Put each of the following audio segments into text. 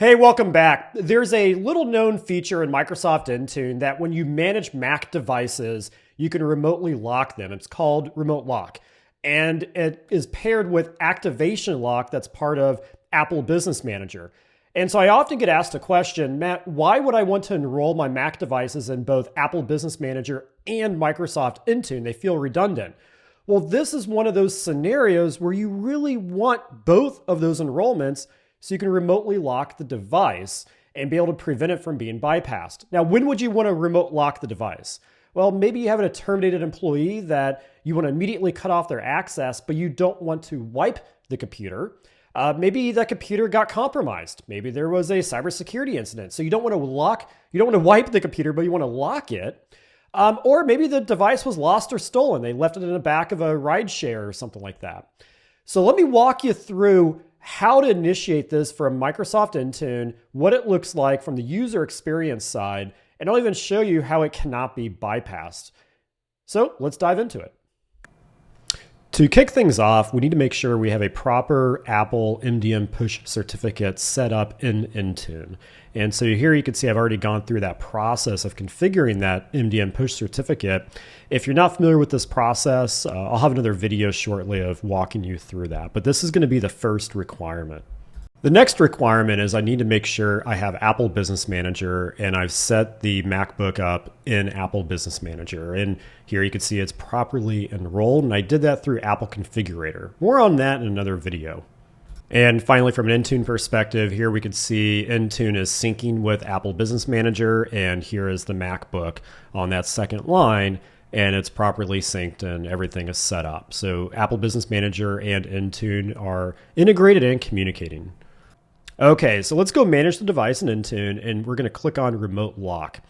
Hey, welcome back. There's a little known feature in Microsoft Intune that when you manage Mac devices, you can remotely lock them. It's called Remote Lock. And it is paired with Activation Lock that's part of Apple Business Manager. And so I often get asked a question, Matt, why would I want to enroll my Mac devices in both Apple Business Manager and Microsoft Intune? They feel redundant. Well, this is one of those scenarios where you really want both of those enrollments so you can remotely lock the device and be able to prevent it from being bypassed. Now, when would you want to remote lock the device? Well, maybe you have a terminated employee that you want to immediately cut off their access, but you don't want to wipe the computer. Maybe that computer got compromised. Maybe there was a cybersecurity incident. So you don't want to wipe the computer, but you want to lock it. Or maybe the device was lost or stolen. They left it in the back of a ride share or something like that. So let me walk you through how to initiate this from Microsoft Intune, what it looks like from the user experience side, and I'll even show you how it cannot be bypassed. So let's dive into it. To kick things off, we need to make sure we have a proper Apple MDM push certificate set up in Intune. And so here you can see I've already gone through that process of configuring that MDM push certificate. If you're not familiar with this process, I'll have another video shortly of walking you through that. But this is going to be the first requirement. The next requirement is I need to make sure I have Apple Business Manager and I've set the MacBook up in Apple Business Manager. And here you can see it's properly enrolled, and I did that through Apple Configurator. More on that in another video. And finally, from an Intune perspective, here we can see Intune is syncing with Apple Business Manager, and here is the MacBook on that second line, and it's properly synced and everything is set up. So Apple Business Manager and Intune are integrated and communicating. Okay, so let's go manage the device in Intune, and we're going to click on Remote Lock.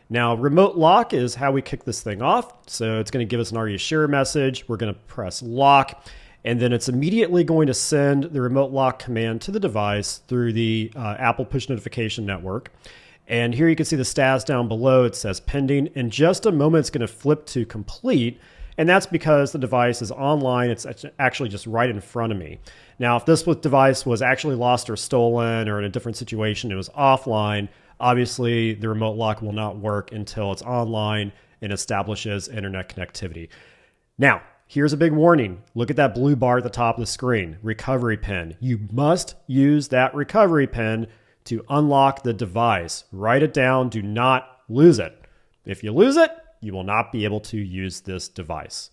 Now, Remote Lock is how we kick this thing off. So it's going to give us an Are You Sure message. We're going to press Lock, and then it's immediately going to send the Remote Lock command to the device through the Apple Push Notification Network. And here you can see the status down below. It says pending. In just a moment, it's going to flip to complete. And that's because the device is online. It's actually just right in front of me. Now, if this device was actually lost or stolen or in a different situation, it was offline, obviously the remote lock will not work until it's online and establishes internet connectivity. Now, here's a big warning. Look at that blue bar at the top of the screen, recovery pin. You must use that recovery pin to unlock the device. Write it down. Do not lose it. If you lose it, you will not be able to use this device.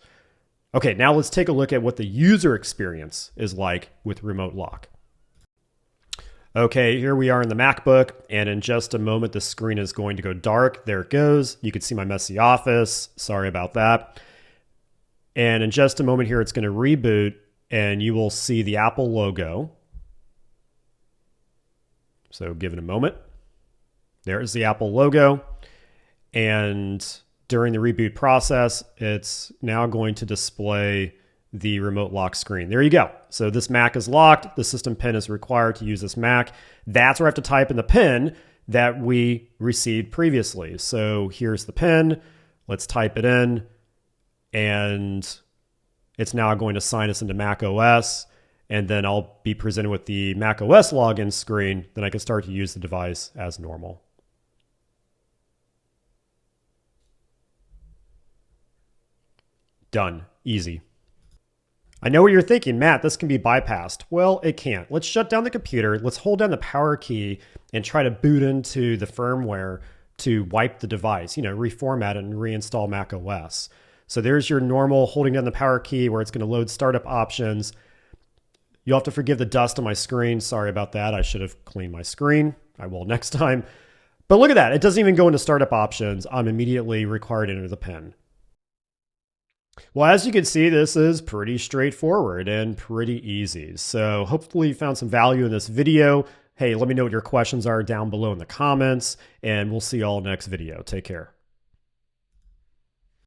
Okay, now let's take a look at what the user experience is like with Remote Lock. Okay, here we are in the MacBook, and in just a moment, the screen is going to go dark. There it goes. You can see my messy office. Sorry about that. And in just a moment here, it's going to reboot, and you will see the Apple logo. So give it a moment. There's the Apple logo. And during the reboot process, it's now going to display the remote lock screen. There you go. So this Mac is locked. The system PIN is required to use this Mac. That's where I have to type in the PIN that we received previously. So here's the PIN. Let's type it in. And it's now going to sign us into macOS. And then I'll be presented with the macOS login screen. Then I can start to use the device as normal. Done. Easy. I know what you're thinking, Matt, this can be bypassed. Well, it can't. Let's shut down the computer. Let's hold down the power key and try to boot into the firmware to wipe the device, reformat it and reinstall macOS. So there's your normal holding down the power key where it's going to load startup options. You'll have to forgive the dust on my screen. Sorry about that. I should have cleaned my screen. I will next time. But look at that. It doesn't even go into startup options. I'm immediately required to enter the PIN. Well, as you can see, this is pretty straightforward and pretty easy. So hopefully you found some value in this video. Hey, let me know what your questions are down below in the comments, and we'll see you all next video. Take care.